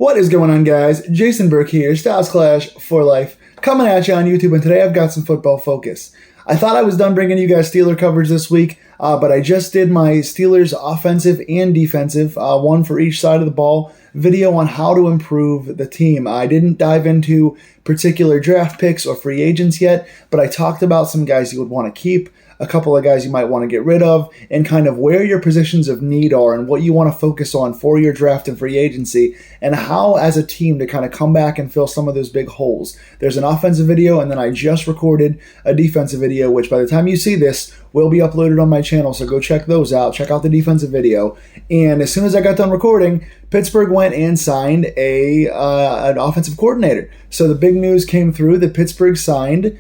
What is going on, guys? Jason Burke here, Styles Clash for Life, coming at you on YouTube, and today I've got some football focus. I thought I was done bringing you guys Steeler coverage this week, but I just did my Steelers offensive and defensive, one for each side of the ball, video on how to improve the team. I didn't dive into particular draft picks or free agents yet, but I talked about some guys you would want to keep, a couple of guys you might want to get rid of, and kind of where your positions of need are and what you want to focus on for your draft and free agency, and how as a team to kind of come back and fill some of those big holes. There's an offensive video, and then I just recorded a defensive video, which by the time you see this will be uploaded on my channel, so go check those out. Check out the defensive video. And as soon as I got done recording, Pittsburgh went and signed an offensive coordinator. So the big news came through that Pittsburgh signed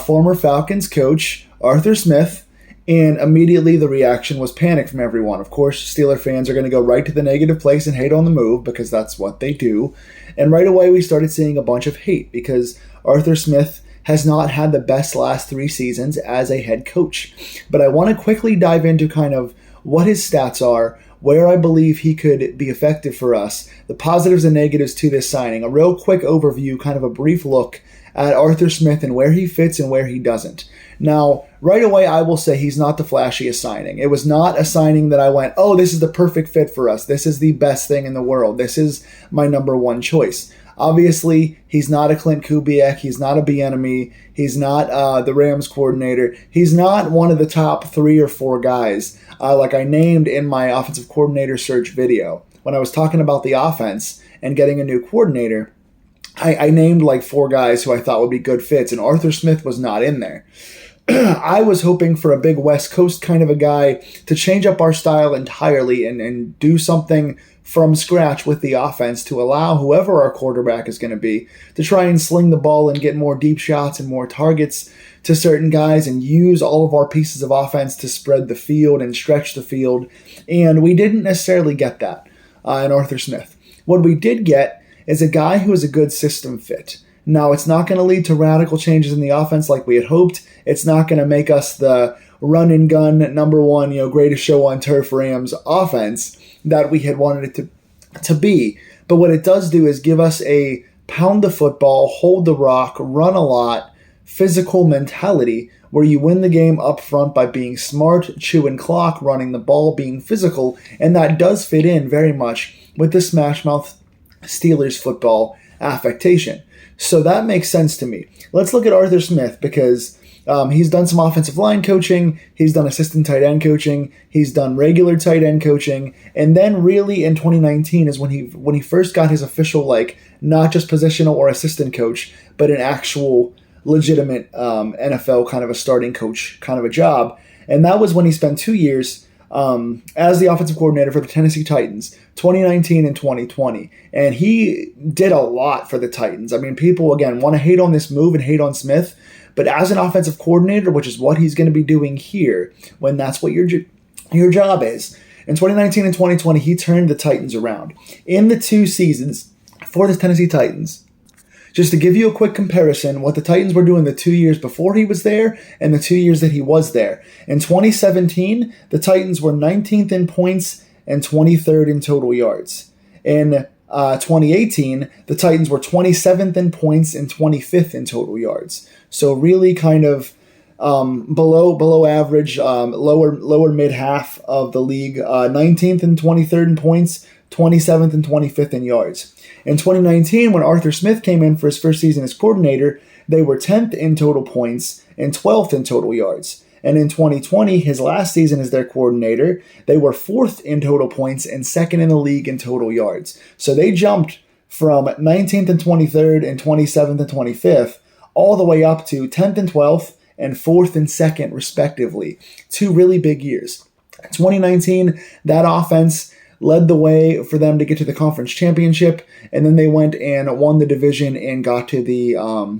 former Falcons coach Arthur Smith, and immediately the reaction was panic from everyone. Of course, Steeler fans are going to go right to the negative place and hate on the move because that's what they do. And right away we started seeing a bunch of hate because Arthur Smith has not had the best last 3 seasons as a head coach. But I want to quickly dive into kind of what his stats are, where I believe he could be effective for us, the positives and negatives to this signing, a real quick overview, kind of a brief look at Arthur Smith and where he fits and where he doesn't. Now, right away, I will say he's not the flashiest signing. It was not a signing that I went, oh, this is the perfect fit for us. This is the best thing in the world. This is my number one choice. Obviously, he's not a Clint Kubiak. He's not a Bieniemy. He's not the Rams coordinator. He's not one of the top 3 or 4 guys like I named in my offensive coordinator search video. When I was talking about the offense and getting a new coordinator, I named like 4 guys who I thought would be good fits, and Arthur Smith was not in there. I was hoping for a big West Coast kind of a guy to change up our style entirely and do something from scratch with the offense to allow whoever our quarterback is going to be to try and sling the ball and get more deep shots and more targets to certain guys and use all of our pieces of offense to spread the field and stretch the field. And we didn't necessarily get that in Arthur Smith. What we did get is a guy who is a good system fit. Now, it's not going to lead to radical changes in the offense like we had hoped. It's not going to make us the run and gun number one, greatest show on turf Rams offense that we had wanted it to be. But what it does do is give us a pound the football, hold the rock, run a lot, physical mentality where you win the game up front by being smart, chewing clock, running the ball, being physical. And that does fit in very much with the smash mouth Steelers football affectation. So that makes sense to me. Let's look at Arthur Smith because he's done some offensive line coaching, he's done assistant tight end coaching, he's done regular tight end coaching, and then really in 2019 is when he first got his official, not just positional or assistant coach, but an actual legitimate NFL kind of a starting coach kind of a job. And that was when he spent 2 years as the offensive coordinator for the Tennessee Titans, 2019 and 2020. And he did a lot for the Titans. I mean, people, again, want to hate on this move and hate on Smith, but as an offensive coordinator, which is what he's going to be doing here, when that's what your job is, in 2019 and 2020, he turned the Titans around. In the 2 seasons for the Tennessee Titans, just to give you a quick comparison, what the Titans were doing the 2 years before he was there and the 2 years that he was there. In 2017, the Titans were 19th in points and 23rd in total yards. In 2018, the Titans were 27th in points and 25th in total yards. So really kind of below average, lower mid half of the league, 19th and 23rd in points, 27th and 25th in yards. In 2019, when Arthur Smith came in for his first season as coordinator, they were 10th in total points and 12th in total yards. And in 2020, his last season as their coordinator, they were 4th in total points and 2nd in the league in total yards. So they jumped from 19th and 23rd and 27th and 25th all the way up to 10th and 12th and 4th and 2nd, respectively. 2 really big years. 2019, that offense led the way for them to get to the conference championship, and then they went and won the division and got to the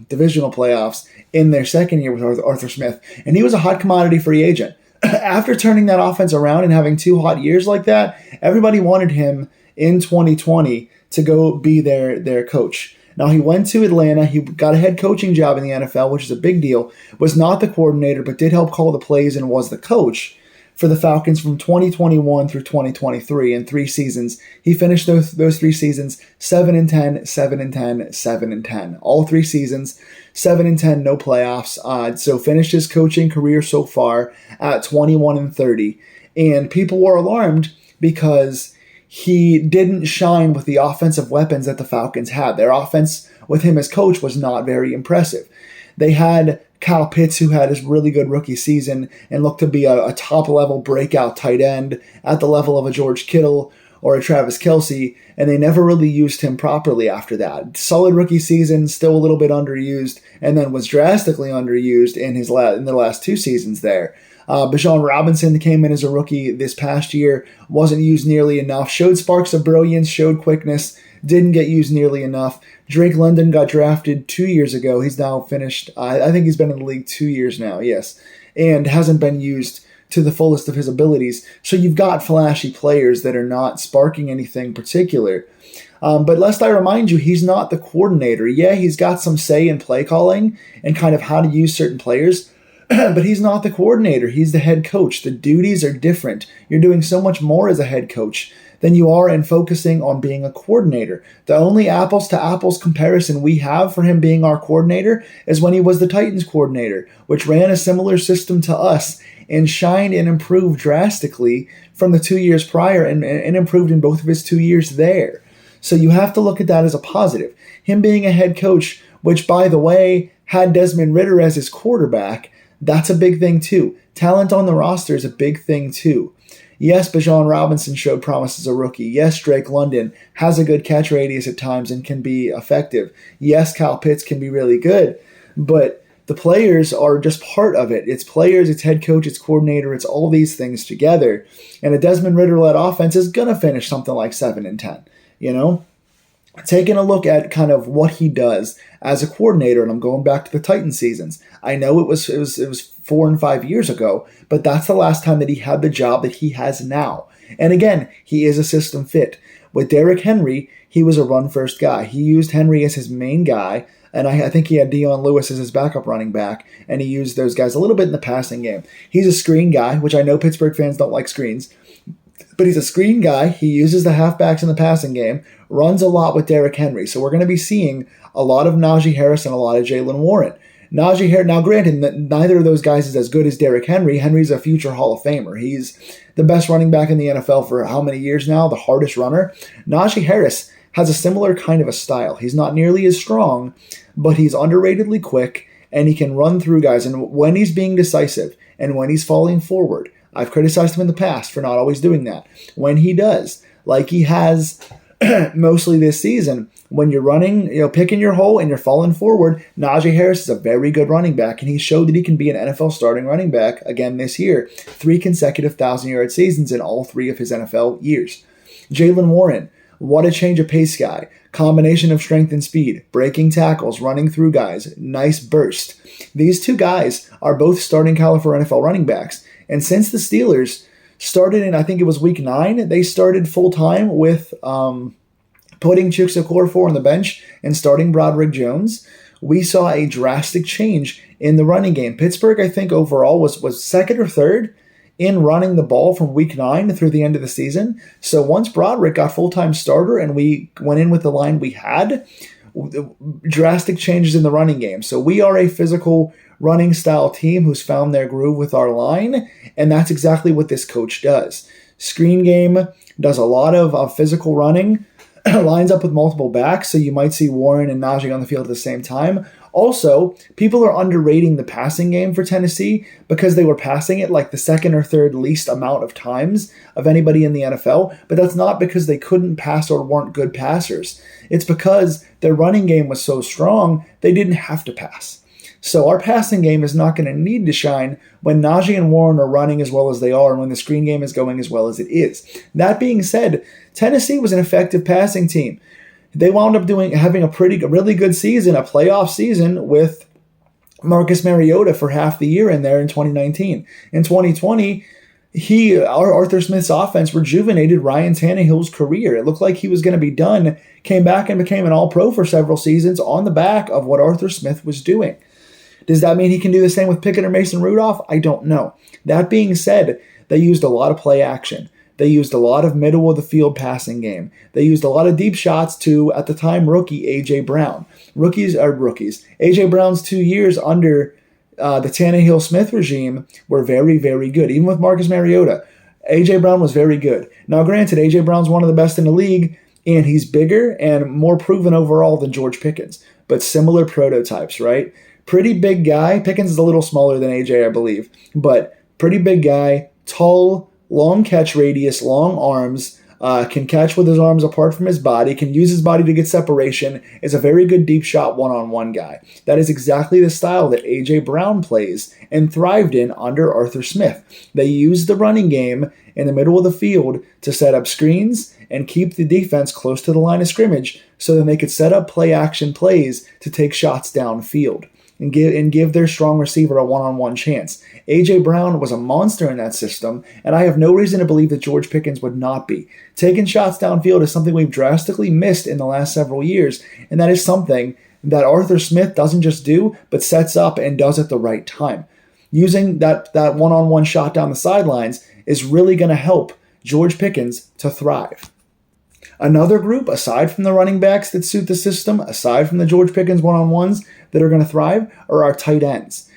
divisional playoffs in their second year with Arthur Smith. And he was a hot commodity free agent. After turning that offense around and having 2 hot years like that, everybody wanted him in 2020 to go be their coach. Now, he went to Atlanta. He got a head coaching job in the NFL, which is a big deal. Was not the coordinator, but did help call the plays and was the coach. for the Falcons from 2021 through 2023 in 3 seasons. He finished those 3 seasons 7-10, 7-10, 7-10. All 3 seasons, 7-10, no playoffs. So finished his coaching career so far at 21-30. And people were alarmed because he didn't shine with the offensive weapons that the Falcons had. Their offense with him as coach was not very impressive. They had Kyle Pitts, who had his really good rookie season and looked to be a top-level breakout tight end at the level of a George Kittle or a Travis Kelce, and they never really used him properly after that. Solid rookie season, still a little bit underused, and then was drastically underused in the last 2 seasons there. Bijan Robinson came in as a rookie this past year, wasn't used nearly enough, showed sparks of brilliance, showed quickness, didn't get used nearly enough. Drake London got drafted 2 years ago. He's now finished, I think he's been in the league 2 years now, yes, and hasn't been used to the fullest of his abilities. So you've got flashy players that are not sparking anything particular. But lest I remind you, he's not the coordinator. Yeah, he's got some say in play calling and kind of how to use certain players, but he's not the coordinator. He's the head coach. The duties are different. You're doing so much more as a head coach than you are in focusing on being a coordinator. The only apples to apples comparison we have for him being our coordinator is when he was the Titans coordinator, which ran a similar system to us and shined and improved drastically from the 2 years prior and improved in both of his 2 years there. So you have to look at that as a positive. Him being a head coach, which, by the way, had Desmond Ridder as his quarterback, that's a big thing too. Talent on the roster is a big thing too. Yes, Bijan Robinson showed promise as a rookie. Yes, Drake London has a good catch radius at times and can be effective. Yes, Kyle Pitts can be really good, but the players are just part of it. It's players, it's head coach, it's coordinator, it's all these things together. And a Desmond Ridder-led offense is going to finish something like 7-10, you know? Taking a look at kind of what he does as a coordinator, and I'm going back to the Titans seasons. I know it was 4 and 5 years ago, but that's the last time that he had the job that he has now. And again, he is a system fit. With Derrick Henry, he was a run-first guy. He used Henry as his main guy, and I think he had Dion Lewis as his backup running back, and he used those guys a little bit in the passing game. He's a screen guy, which I know Pittsburgh fans don't like screens, but he's a screen guy. He uses the halfbacks in the passing game, runs a lot with Derrick Henry. So we're going to be seeing a lot of Najee Harris and a lot of Jaylen Warren. Najee Harris, now granted, neither of those guys is as good as Derrick Henry. Henry's a future Hall of Famer. He's the best running back in the NFL for how many years now? The hardest runner. Najee Harris has a similar kind of a style. He's not nearly as strong, but he's underratedly quick, and he can run through guys. And when he's being decisive and when he's falling forward, I've criticized him in the past for not always doing that. When he does, like he has mostly this season, when you're running, picking your hole and you're falling forward, Najee Harris is a very good running back, and he showed that he can be an NFL starting running back again this year. 3 consecutive 1,000-yard seasons in all 3 of his NFL years. Jaylen Warren, what a change of pace guy. Combination of strength and speed, breaking tackles, running through guys, nice burst. These 2 guys are both starting caliber NFL running backs. And since the Steelers started in, I think it was week 9, they started full-time with putting Chuks Okorafor on the bench and starting Broderick Jones. We saw a drastic change in the running game. Pittsburgh, I think, overall was second or third in running the ball from week 9 through the end of the season. So once Broderick got full-time starter and we went in with the line we had, drastic changes in the running game. So we are a physical running style team who's found their groove with our line, and that's exactly what this coach does. Screen game, does a lot of physical running, lines up with multiple backs, so you might see Warren and Najee on the field at the same time. Also, people are underrating the passing game for Tennessee because they were passing it like the second or third least amount of times of anybody in the NFL, but that's not because they couldn't pass or weren't good passers. It's because their running game was so strong, they didn't have to pass. So our passing game is not going to need to shine when Najee and Warren are running as well as they are and when the screen game is going as well as it is. That being said, Tennessee was an effective passing team. They wound up having a really good season, a playoff season with Marcus Mariota for half the year in there in 2019. In 2020, Arthur Smith's offense rejuvenated Ryan Tannehill's career. It looked like he was going to be done, came back and became an all-pro for several seasons on the back of what Arthur Smith was doing. Does that mean he can do the same with Pickett or Mason Rudolph? I don't know. That being said, they used a lot of play action. They used a lot of middle of the field passing game. They used a lot of deep shots to, at the time, rookie A.J. Brown. A.J. Brown's 2 years under the Tannehill-Smith regime were very, very good. Even with Marcus Mariota, A.J. Brown was very good. Now, granted, A.J. Brown's one of the best in the league, and he's bigger and more proven overall than George Pickens, but similar prototypes, right? Pretty big guy. Pickens is a little smaller than A.J., I believe, but pretty big guy, tall, long catch radius, long arms, can catch with his arms apart from his body, can use his body to get separation, is a very good deep shot one-on-one guy. That is exactly the style that A.J. Brown plays and thrived in under Arthur Smith. They used the running game in the middle of the field to set up screens and keep the defense close to the line of scrimmage so then they could set up play-action plays to take shots downfield and give their strong receiver a one-on-one chance. A.J. Brown was a monster in that system, and I have no reason to believe that George Pickens would not be. Taking shots downfield is something we've drastically missed in the last several years, and that is something that Arthur Smith doesn't just do, but sets up and does at the right time. Using that one-on-one shot down the sidelines is really going to help George Pickens to thrive. Another group, aside from the running backs that suit the system, aside from the George Pickens one-on-ones that are going to thrive, are our tight ends.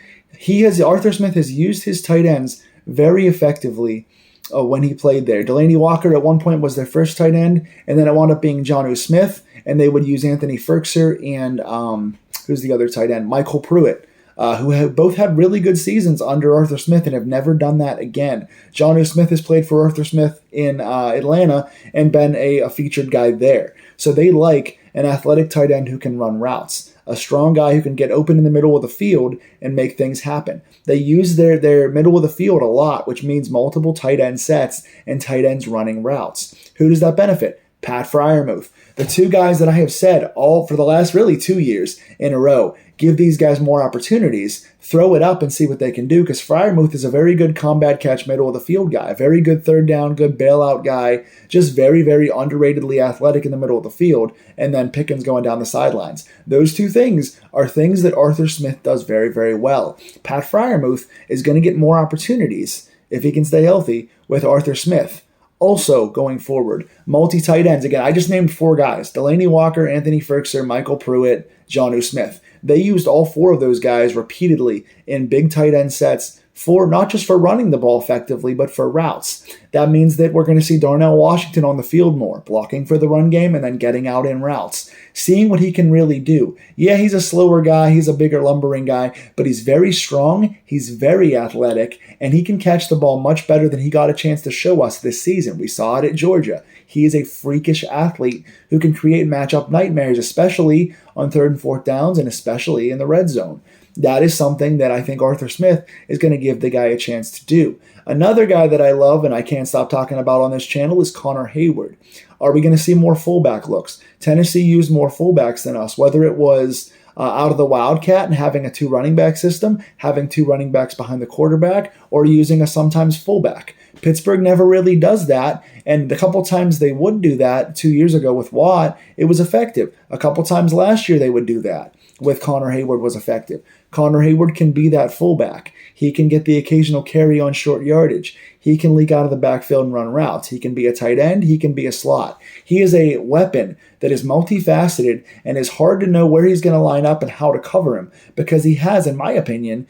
Arthur Smith has used his tight ends very effectively when he played there. Delaney Walker at one point was their first tight end, and then it wound up being Jonnu Smith, and they would use Anthony Firkser and who's the other tight end? Michael Pruitt, who have both had really good seasons under Arthur Smith and have never done that again. Jonnu Smith has played for Arthur Smith in Atlanta and been a featured guy there. So they like an athletic tight end who can run routes, a strong guy who can get open in the middle of the field and make things happen. They use their middle of the field a lot, which means multiple tight end sets and tight ends running routes. Who does that benefit? Pat Freiermuth. The two guys that I have said all for the last really 2 years in a row, give these guys more opportunities, throw it up and see what they can do, because Freiermuth is a very good combat catch middle of the field guy, very good third down, good bailout guy, just very, very underratedly athletic in the middle of the field, and then Pickens going down the sidelines. Those two things are things that Arthur Smith does very, very well. Pat Freiermuth is going to get more opportunities, if he can stay healthy, with Arthur Smith. Also, going forward, multi-tight ends. Again, I just named 4 guys. Delaney Walker, Anthony Firkser, Michael Pruitt, Jonnu Smith. They used all 4 of those guys repeatedly in big tight end sets for not just for running the ball effectively, but for routes. That means that we're going to see Darnell Washington on the field more, blocking for the run game and then getting out in routes, seeing what he can really do. Yeah, he's a slower guy, he's a bigger lumbering guy, but he's very strong, he's very athletic, and he can catch the ball much better than he got a chance to show us this season. We saw it at Georgia. He is a freakish athlete who can create matchup nightmares, especially on 3rd and 4th downs and especially in the red zone. That is something that I think Arthur Smith is going to give the guy a chance to do. Another guy that I love and I can't stop talking about on this channel is Connor Hayward. Are we going to see more fullback looks? Tennessee used more fullbacks than us, whether it was out of the Wildcat and having a 2 running back system, having 2 running backs behind the quarterback, or using a sometimes fullback. Pittsburgh never really does that, and the couple times they would do that 2 years ago with Watt, it was effective. A couple times last year they would do that with Connor Hayward was effective. Connor Hayward can be that fullback. He can get the occasional carry on short yardage. He can leak out of the backfield and run routes. He can be a tight end. He can be a slot. He is a weapon that is multifaceted and is hard to know where he's going to line up and how to cover him because he has, in my opinion,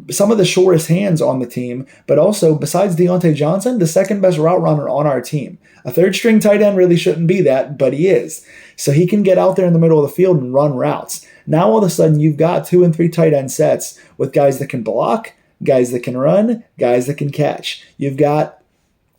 some of the shortest hands on the team, but also, besides Deontay Johnson, the second best route runner on our team. A third-string tight end really shouldn't be that, but he is. So he can get out there in the middle of the field and run routes. Now, all of a sudden, you've got 2 and 3 tight end sets with guys that can block, guys that can run, guys that can catch. You've got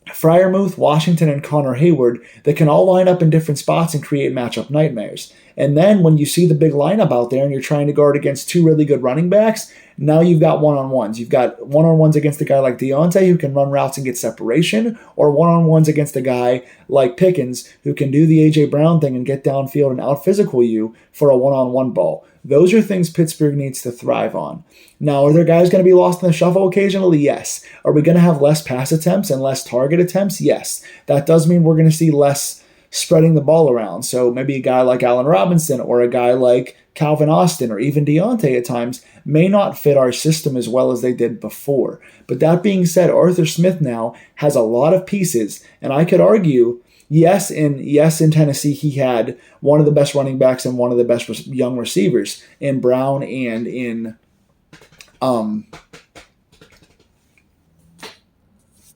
Freiermuth, Washington, and Connor Hayward that can all line up in different spots and create matchup nightmares. And then when you see the big lineup out there and you're trying to guard against 2 really good running backs, now you've got one-on-ones. You've got one-on-ones against a guy like Deontay who can run routes and get separation, or one-on-ones against a guy like Pickens who can do the A.J. Brown thing and get downfield and out-physical you for a one-on-one ball. Those are things Pittsburgh needs to thrive on. Now, are there guys going to be lost in the shuffle occasionally? Yes. Are we going to have less pass attempts and less target attempts? Yes. That does mean we're going to see less spreading the ball around. So maybe a guy like Allen Robinson or a guy like Calvin Austin or even Deontay at times may not fit our system as well as they did before. But that being said, Arthur Smith now has a lot of pieces, and I could argue, yes, in Tennessee he had one of the best running backs and one of the best young receivers in Brown and in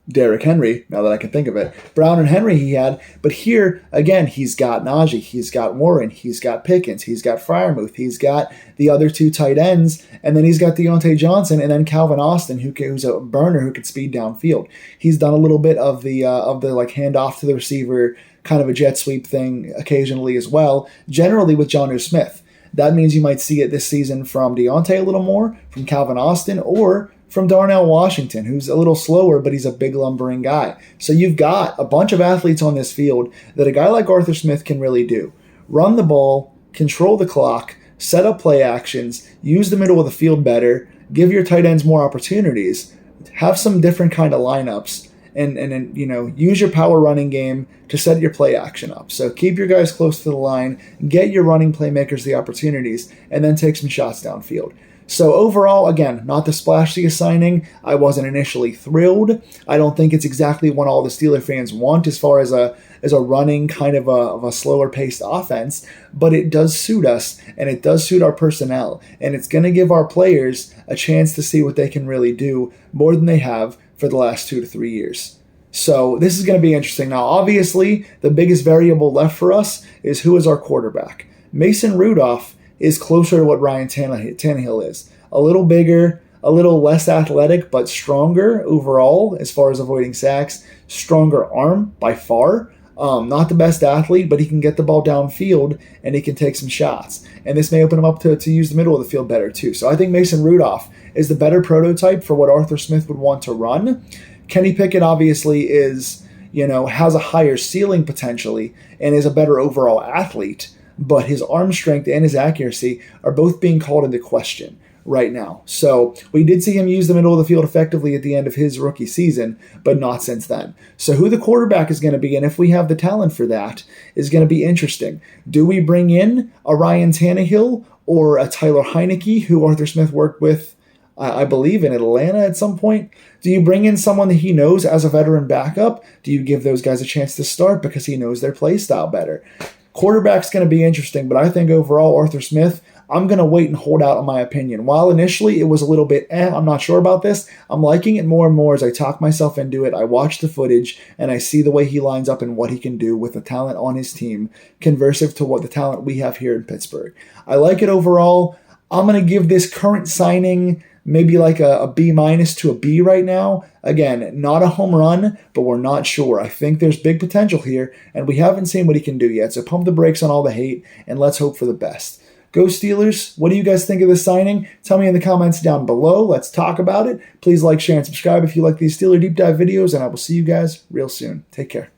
Derrick Henry, now that I can think of it. Brown and Henry he had, but here, again, he's got Najee, he's got Warren, he's got Pickens, he's got Freiermuth, he's got the other two tight ends, and then he's got Deontay Johnson, and then Calvin Austin, who's a burner who could speed downfield. He's done a little bit of the like handoff to the receiver, kind of a jet sweep thing occasionally as well, generally with Jonnu Smith. That means you might see it this season from Deontay a little more, from Calvin Austin, or from Darnell Washington, who's a little slower, but he's a big lumbering guy. So you've got a bunch of athletes on this field that a guy like Arthur Smith can really do. Run the ball, control the clock, set up play actions, use the middle of the field better, give your tight ends more opportunities, have some different kind of lineups, and use your power running game to set your play action up. So keep your guys close to the line, get your running playmakers the opportunities, and then take some shots downfield. So overall, again, not the splashiest signing. I wasn't initially thrilled. I don't think it's exactly what all the Steeler fans want as far as a running kind of a slower paced offense, but it does suit us and it does suit our personnel, and it's going to give our players a chance to see what they can really do more than they have for the last 2 to 3 years. So this is going to be interesting. Now, obviously, the biggest variable left for us is who is our quarterback. Mason Rudolph is closer to what Ryan Tannehill is. A little bigger, a little less athletic, but stronger overall as far as avoiding sacks. Stronger arm by far. Not the best athlete, but he can get the ball downfield and he can take some shots. And this may open him up to use the middle of the field better too. So I think Mason Rudolph is the better prototype for what Arthur Smith would want to run. Kenny Pickett obviously has a higher ceiling potentially and is a better overall athlete, but his arm strength and his accuracy are both being called into question right now. So we did see him use the middle of the field effectively at the end of his rookie season, but not since then. So who the quarterback is going to be, and if we have the talent for that, is going to be interesting. Do we bring in a Ryan Tannehill or a Tyler Heineke, who Arthur Smith worked with, I believe, in Atlanta at some point? Do you bring in someone that he knows as a veteran backup? Do you give those guys a chance to start because he knows their play style better? Quarterback's going to be interesting, but I think overall, Arthur Smith, I'm going to wait and hold out on my opinion. While initially it was a little bit, I'm not sure about this, I'm liking it more and more as I talk myself into it. I watch the footage, and I see the way he lines up and what he can do with the talent on his team, conversive to what the talent we have here in Pittsburgh. I like it overall. I'm going to give this current signing maybe like a B- to a B right now. Again, not a home run, but we're not sure. I think there's big potential here, and we haven't seen what he can do yet. So pump the brakes on all the hate, and let's hope for the best. Go Steelers. What do you guys think of this signing? Tell me in the comments down below. Let's talk about it. Please like, share, and subscribe if you like these Steeler Deep Dive videos, and I will see you guys real soon. Take care.